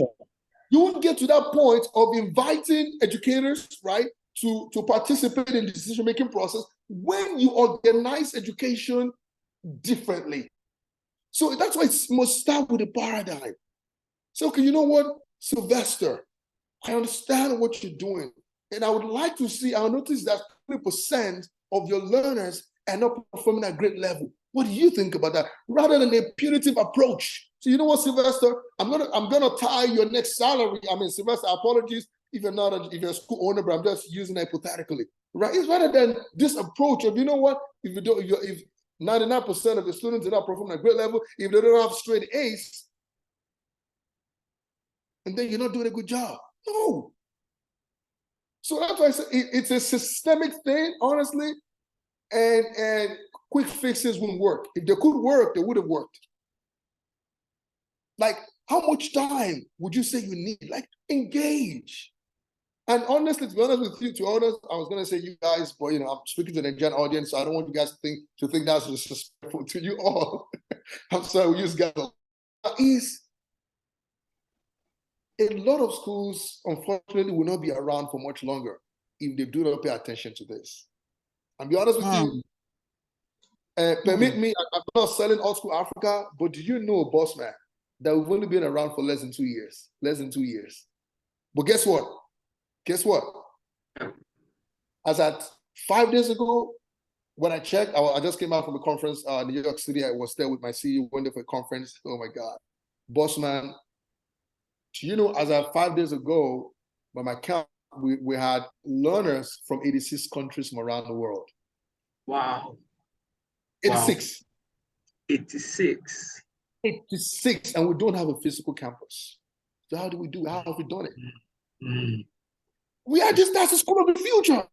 You won't get to that point of inviting educators, right, to participate in the decision-making process when you organize education differently. So that's why it must start with a paradigm. So, okay, you know what, Sylvester, I understand what you're doing. And I would like to see, I notice that 20% of your learners are not performing at grade level. What do you think about that? Rather than a punitive approach. So you know what, Sylvester? I'm gonna tie your next salary. I mean, Sylvester, apologies if you're not if you're a school owner, but I'm just using hypothetically. Right? It's rather than this approach of, you know what, if 99% of the students are not performing at grade level, if they don't have straight A's, and then you're not doing a good job. No. So that's why I say it's a systemic thing, honestly, and quick fixes wouldn't work. If they could work, they would have worked. Like, how much time would you say you need? Like, engage. And honestly, to be honest with you, to honest, I was gonna say you guys, but you know, I'm speaking to the Nigerian audience, so I don't want you guys to think that's disrespectful to you all. I'm sorry, we use guys. Is a lot of schools, unfortunately, will not be around for much longer if they do not pay attention to this. I'll be honest with you. Permit me, I'm not selling AltSchool Africa, but do you know, boss man, that we've only been around for less than 2 years? Less than 2 years. But guess what? Guess what? As at 5 days ago, when I checked, I just came out from a conference in New York City. I was there with my CEO, went there for a conference. Oh my God. Boss man, you know, as of 5 days ago, by my count, we had learners from 86 countries from around the world. Wow. 86. Wow. 86. 86, and we don't have a physical campus. So how do we do? How have we done it? We are just, that's the school of the future.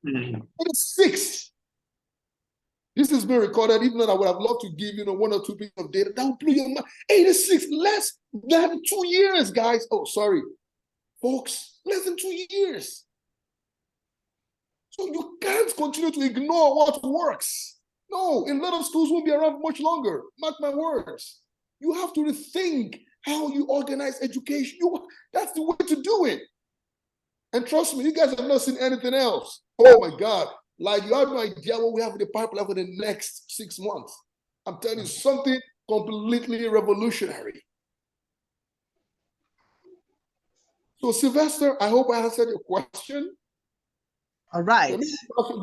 86. This has been recorded, even though I would have loved to give, you know, 1 or 2 pieces of data. That would blow your mind. 86, less than 2 years, guys. Oh, sorry, folks, less than 2 years. So you can't continue to ignore what works. No, a lot of schools won't be around much longer. Mark my words. You have to rethink how you organize education. That's the way to do it. And trust me, you guys have not seen anything else. Oh my God. Like, you have no idea what we have in the pipeline for the next 6 months. I'm telling you, something completely revolutionary. So, Sylvester, I hope I answered your question. All right.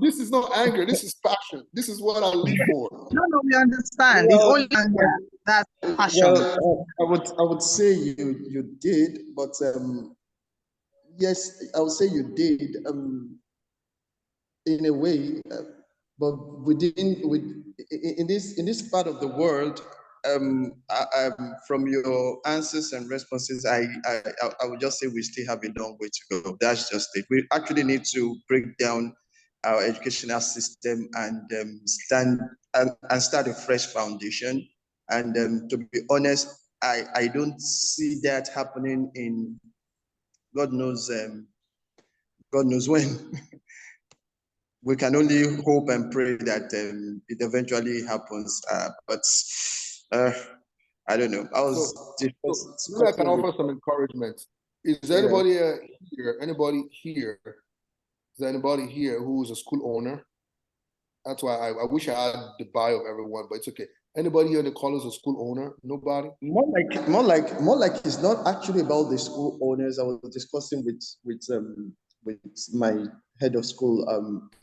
This is not anger. This is passion. This is what I live for. No, we understand. It's only anger. That's passion. Well, I would say you did, but yes, I would say you did in a way, but in this part of the world, from your answers and responses, I would just say we still have a long way to go. That's just it. We actually need to break down our educational system and start a fresh foundation. And to be honest, I don't see that happening in God knows when. We can only hope and pray that it eventually happens. But I don't know. I can offer some encouragement. Is there anybody here? Anybody here? Is there anybody here who is a school owner? That's why I wish I had the bio of everyone, but it's okay. Anybody here in the call is a school owner? Nobody? More like it's not actually about the school owners. I was discussing with my head of school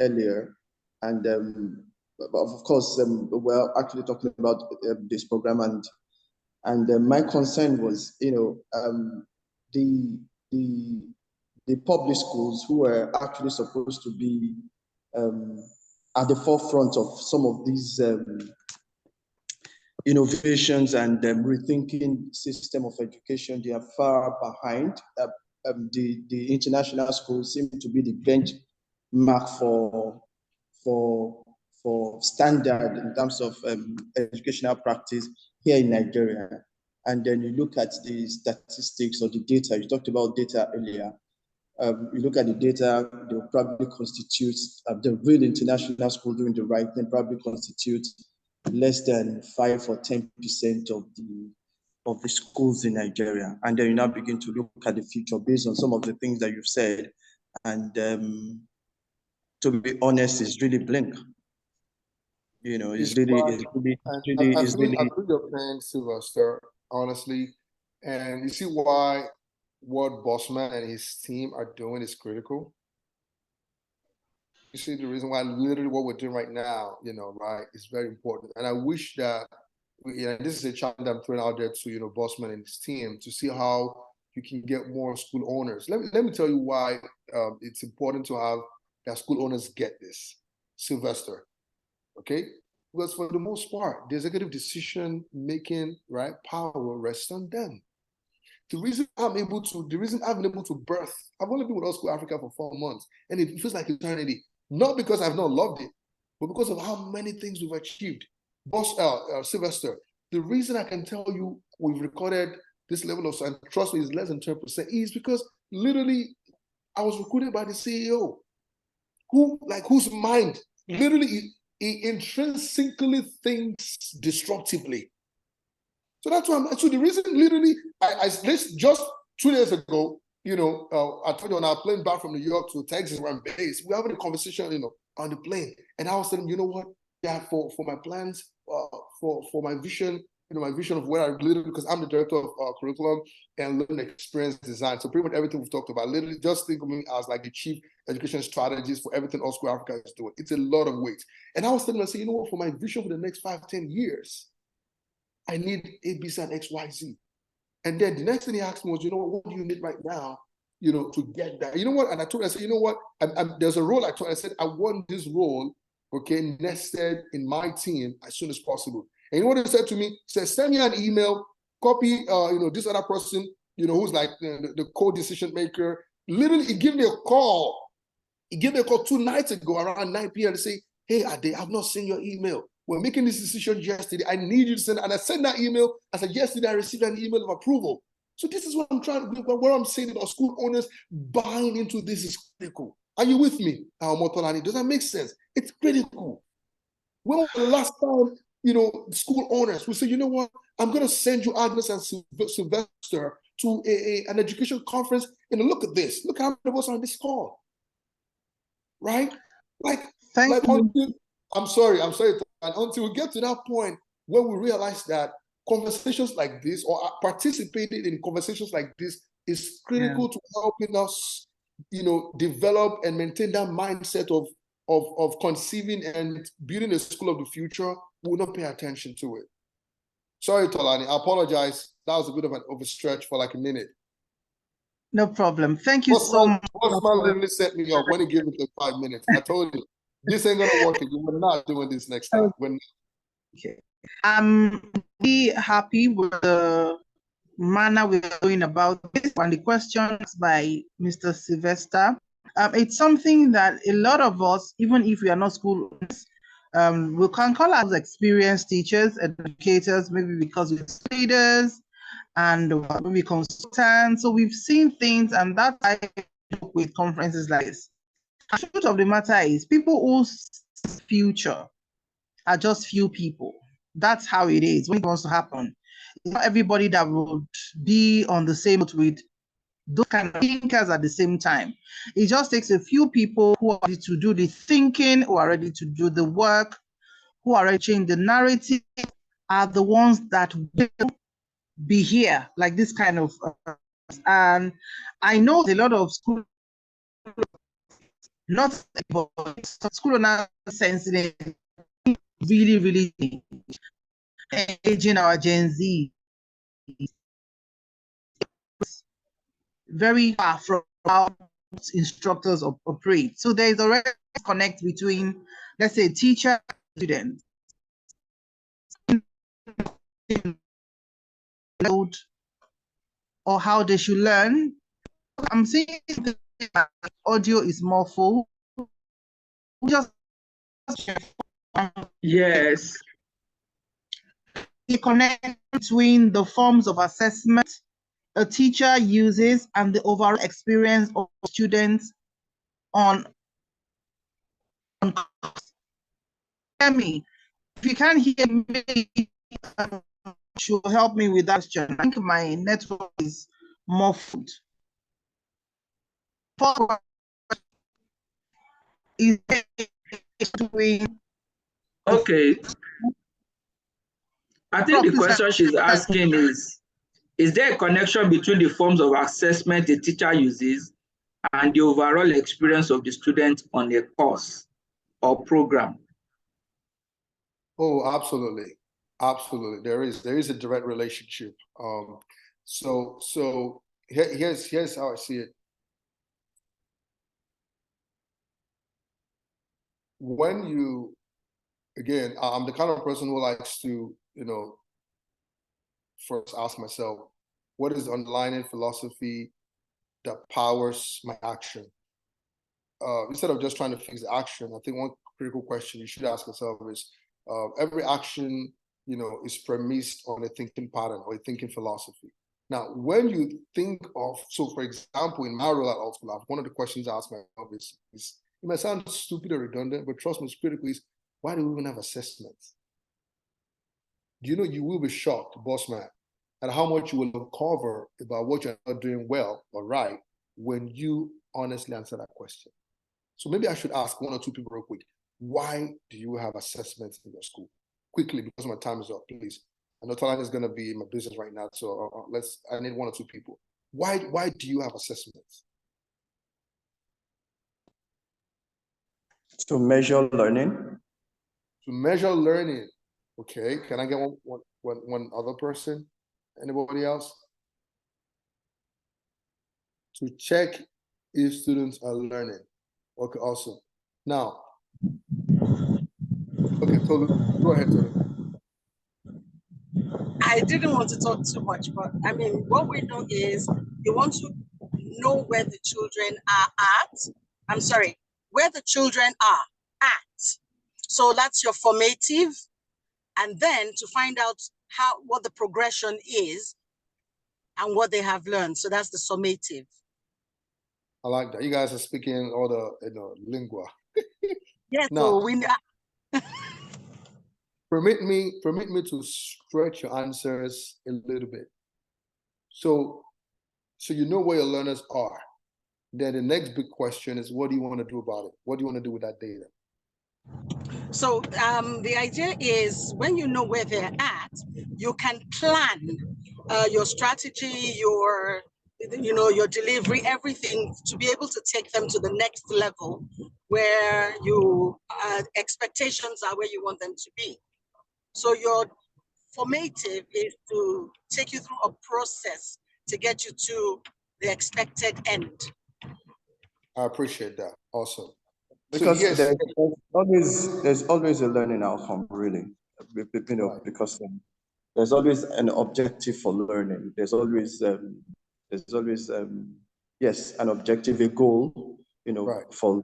earlier, and of course we're actually talking about this program, and my concern was, you know, the public schools who are actually supposed to be at the forefront of some of these innovations and rethinking system of education. They are far behind. The international schools seem to be the benchmark for for standard in terms of educational practice here in Nigeria. And then you look at the statistics or the data. You talked about data earlier. You look at the data, they will probably constitute the real international school doing the right thing, probably constitute less than 5 or 10% of the schools in Nigeria. And then you now begin to look at the future based on some of the things that you've said. And to be honest, it's really blink. You know, it's really. I feel your pain, Sylvester, honestly. And you see why what Bossman and his team are doing is critical. You see the reason why literally what we're doing right now, right, is very important. And I wish that, this is a challenge I'm throwing out there to, Bossman and his team to see how you can get more school owners. Let me tell you why it's important to have that school owners get this, Sylvester. Okay, because for the most part, the executive decision-making, right, power rests on them. The reason I've been able to birth, I've only been with AltSchool Africa for 4 months, and it feels like eternity. Not because I've not loved it, but because of how many things we've achieved. Sylvester, the reason I can tell you we've recorded this level of, and trust me, is less than 10%, is because literally I was recruited by the CEO, whose mind literally he intrinsically thinks destructively. So that's why so the reason literally, this just 2 days ago, I told you on our plane back from New York to Texas where I'm based, we're having a conversation, on the plane. And I was telling you know what, yeah, for my plans, for my vision, my vision of where I literally, because I'm the director of curriculum and learning experience design. So pretty much everything we've talked about, literally just think of me as like the chief education strategist for everything AltSchool Africa is doing. It's a lot of weight. And I was telling myself, you know what, for my vision for the next 5-10 years, I need A, B, C, and X, Y, Z. And then the next thing he asked me was, what do you need right now, to get that? You know what? And I said, you know what? There's a role I said, I want this role, okay, nested in my team as soon as possible. And you know what he said to me? He said, send me an email, copy, this other person, who's like the co-decision maker. Literally, he gave me a call. He gave me a call 2 nights ago around 9 p.m. to say, hey, Ade, I've not seen your email. We're making this decision yesterday. I need you to send, and I sent that email. I said, yesterday I received an email of approval. So this is what I'm saying about school owners buying into this is critical. Are you with me, Motolani? Does that make sense? It's critical. When was the last time, school owners will say, you know what, I'm going to send you Agnes and Sylvester to an education conference, look at this. Look how many of us are on this call. Right? Thank you. I'm sorry. And until we get to that point where we realize that conversations like this or participating in conversations like this is critical to helping us, develop and maintain that mindset of conceiving and building a school of the future, we will not pay attention to it. Sorry, Tolani, I apologize. That was a bit of an overstretch for like a minute. No problem. Thank you so much. Bossman literally set me up when he gave me the 5 minutes. I told you, this ain't gonna work. We're not doing this next time. Okay. I'm really happy with the manner we're going about this and the questions by Mr. Sylvester. It's something that a lot of us, even if we are not school owners, we can call ourselves experienced teachers, educators, maybe because we're leaders and maybe consultants. So we've seen things, and that's why I look with conferences like this. The truth of the matter is, people whose future are just few people. That's how it is when it wants to happen. It's not everybody that would be on the same boat with those kind of thinkers at the same time. It just takes a few people who are ready to do the thinking, who are ready to do the work, who are ready to change the narrative, are the ones that will be here, like this kind of. And I know a lot of school, not school owners sensitive, really engaging our Gen Z very far from how instructors operate. So there is already a connect between, let's say, teacher and student. Or how they should learn. I'm saying audio is more full. Just Yes. The connection between the forms of assessment a teacher uses and the overall experience of students on hear me. If you can't hear me, should help me with that question. I think my network is muffled. Is doing Okay. I think the question she's asking is there a connection between the forms of assessment the teacher uses and the overall experience of the student on a course or program? Oh, absolutely. Absolutely. There is a direct relationship. So here's how I see it. When you, again, I'm the kind of person who likes to, first ask myself, what is the underlying philosophy that powers my action? Instead of just trying to fix the action, I think one critical question you should ask yourself is, every action, is premised on a thinking pattern or a thinking philosophy. Now, when you think of, so for example, in my role at AltSchool, one of the questions I ask myself is, it might sound stupid or redundant, but trust me, it's critical, is why do we even have assessments? You will be shocked, boss man, at how much you will uncover about what you're not doing well or right when you honestly answer that question. So maybe I should ask one or two people real quick, why do you have assessments in your school? Quickly, because my time is up, please. I know Talan is going to be in my business right now, so I need one or two people. Why do you have assessments? To measure learning. To measure learning. Okay, can I get one other person? Anybody else? To check if students are learning. Okay, awesome. Now, okay, Tolu, go ahead, Tolu. I didn't want to talk too much, but I mean, what we know is you want to know where the children are at. I'm sorry, where the children are at. So that's your formative, and then to find out what the progression is and what they have learned. So that's the summative. I like that. You guys are speaking all the lingua. Yes, Now, so we permit me to stretch your answers a little bit. So you know where your learners are. Then the next big question is, what do you want to do about it? What do you want to do with that data? So the idea is when you know where they're at, you can plan your strategy, your delivery, everything to be able to take them to the next level where your expectations are where you want them to be. So your formative is to take you through a process to get you to the expected end. I appreciate that. Awesome. Because so, yes, there's always a learning outcome, really, right. because there's always an objective for learning. There's always yes, an objective, a goal, Right. for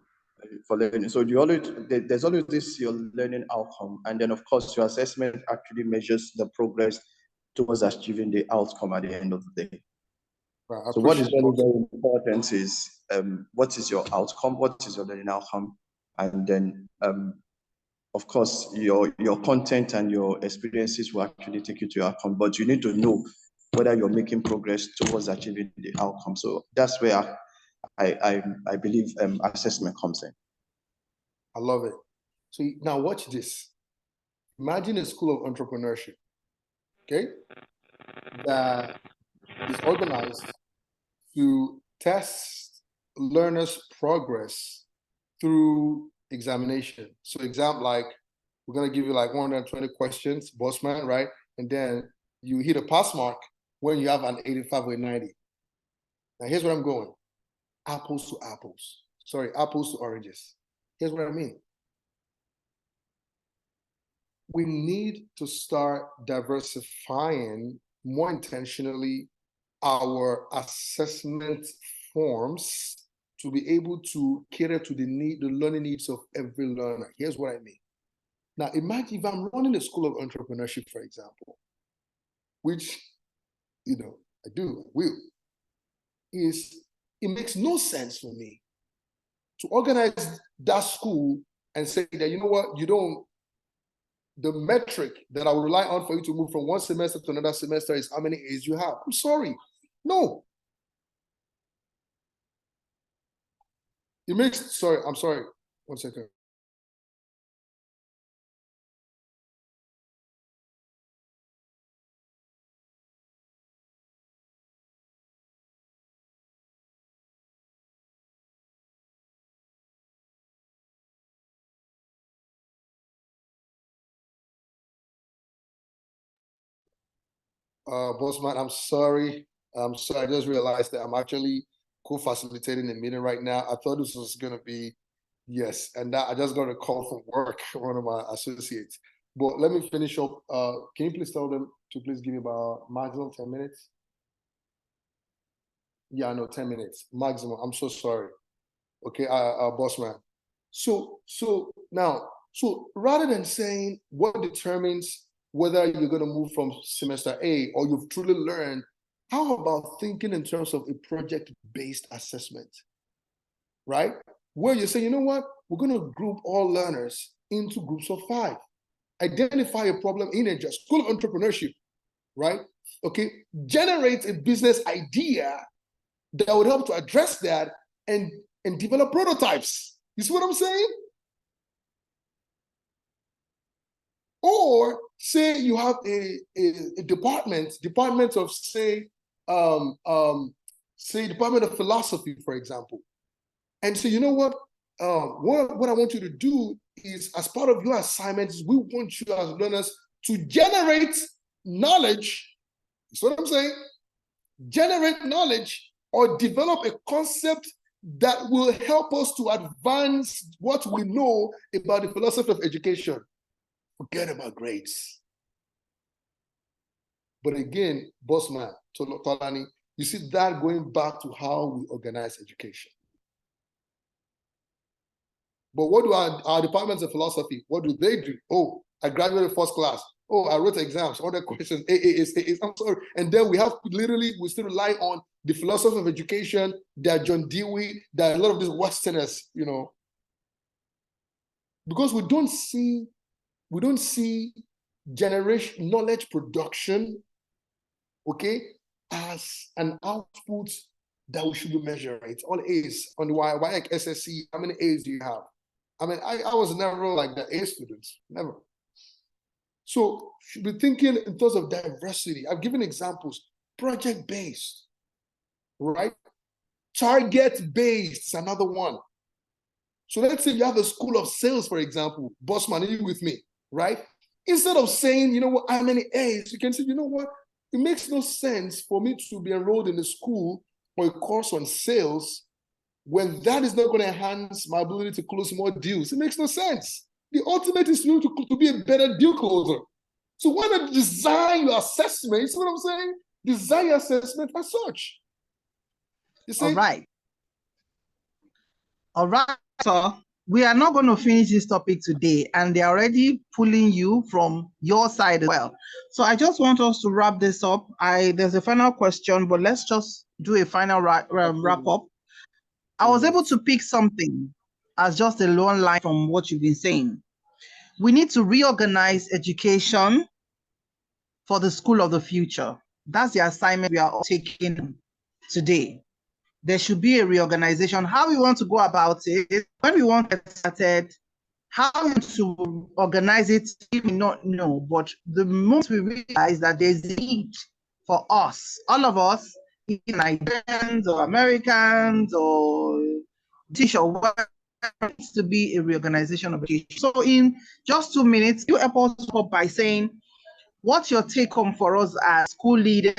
learning. So there's always this your learning outcome, and then of course your assessment actually measures the progress towards achieving the outcome at the end of the day. Right. So what is very, very important is what is your outcome, what is your learning outcome, and then of course your content and your experiences will actually take you to your outcome, but you need to know whether you're making progress towards achieving the outcome. So that's where I believe assessment comes in. I love it. So now watch this. Imagine a school of entrepreneurship, okay, that is organized to test learners' progress through examination. So like, we're gonna give you like 120 questions, bossman, right? And then you hit a pass mark when you have an 85 or 90. Now here's where I'm going. Apples to apples. Sorry, apples to oranges. Here's what I mean. We need to start diversifying more intentionally our assessment forms to be able to cater to the learning needs of every learner. Here's what I mean. Now, imagine if I'm running a school of entrepreneurship, for example, which, I will, is it makes no sense for me to organize that school and say that, you know what, the metric that I will rely on for you to move from one semester to another semester is how many A's you have. I'm sorry. No. I'm sorry. 1 second. Bossman, I'm sorry. I just realized that I'm actually co-facilitating the meeting right now. I thought this was going to be, yes, and that I just got a call from work, one of my associates. But let me finish up. Can you please tell them to please give me about maximum 10 minutes? Yeah, no, 10 minutes maximum. I'm so sorry. Okay, Bossman. So rather than saying what determines whether you're going to move from semester A or you've truly learned, how about thinking in terms of a project-based assessment, right? Where you say, you know what, we're going to group all learners into groups of 5. Identify a problem in a school of entrepreneurship, right? Okay, generate a business idea that would help to address that and develop prototypes. You see what I'm saying? Or say you have a department of say department of philosophy, for example, and so you know what I want you to do is, as part of your assignments, we want you as learners to generate knowledge. That's what I'm saying. Generate knowledge or develop a concept that will help us to advance what we know about the philosophy of education. Forget about grades. But again, Bossman, Tolani, you see that going back to how we organize education. But what do our departments of philosophy, what do they do? Oh, I graduated first class. Oh, I wrote exams, all the questions, AAs, I'm sorry. And then we still rely on the philosophy of education, that John Dewey, that a lot of these Westerners, because we don't see generation knowledge production, okay, as an output that we should be measuring. It's all A's on the SSC. How many A's do you have? I mean, I was never like the A students, never. So should be thinking in terms of diversity. I've given examples, project-based, right? Target-based is another one. So let's say you have a school of sales, for example, Bossman, are you with me, right? Instead of saying, you know what, how many A's, you can say, you know what, it makes no sense for me to be enrolled in a school or a course on sales when that is not going to enhance my ability to close more deals. It makes no sense. The ultimate is to be a better deal closer. So why not design your assessment? You see what I'm saying? Design your assessment as such. You see? All right. So we are not going to finish this topic today, and they're already pulling you from your side as well. So I just want us to wrap this up. There's a final question, but let's just do a final wrap up. I was able to pick something as just a long line from what you've been saying. We need to reorganize education for the school of the future. That's the assignment we are all taking today. There should be a reorganization. How we want to go about it, when we want to get started, how to organize it, we may not know. But the moment we realize that there's a need for us, all of us, either Nigerians or Americans or British or whatever, needs to be a reorganization of education. So in just 2 minutes, you help us up by saying, what's your take home for us as school leaders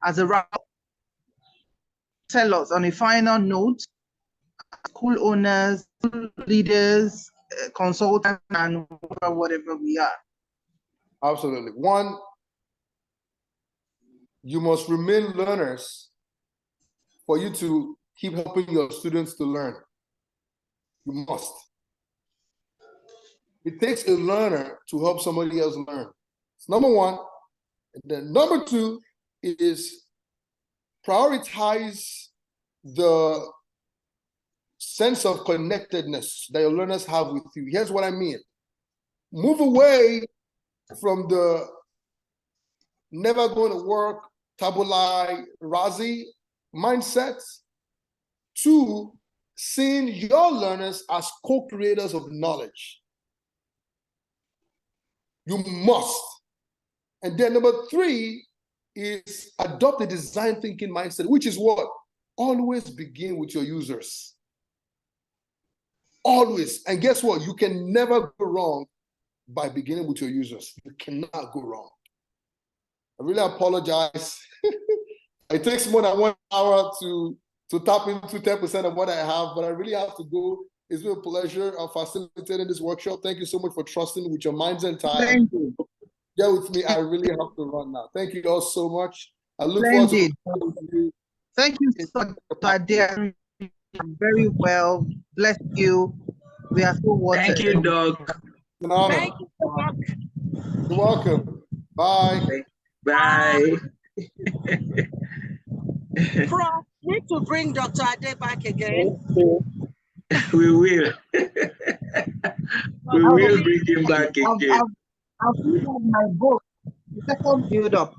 as a wrap? Tell us on a final note, school owners, school leaders, consultants, and whatever we are. Absolutely. One, you must remain learners for you to keep helping your students to learn. You must. It takes a learner to help somebody else learn. It's number one. And then number two is prioritize the sense of connectedness that your learners have with you. Here's what I mean. Move away from the never going to work, tabula rasa mindset to seeing your learners as co-creators of knowledge. You must. And then number three is adopt a design thinking mindset, which is what? Always begin with your users. Always. And guess what? You can never go wrong by beginning with your users. You cannot go wrong. I really apologize. It takes more than 1 hour to tap into 10% of what I have, but I really have to go. It's been a pleasure of facilitating this workshop. Thank you so much for trusting with your minds and time. Thank you. Bear with me. I really have to run now. Thank you all so much. I look forward to you. Thank you, Dr. Ade. Very well. Bless you. We are so watered. Thank you, Doc. An honor. Thank you, Doc. You're welcome. Bye. Bye. Prof, need to bring Dr. Ade back again. We will. We will bring him back again. I've filled up my book, the second build up.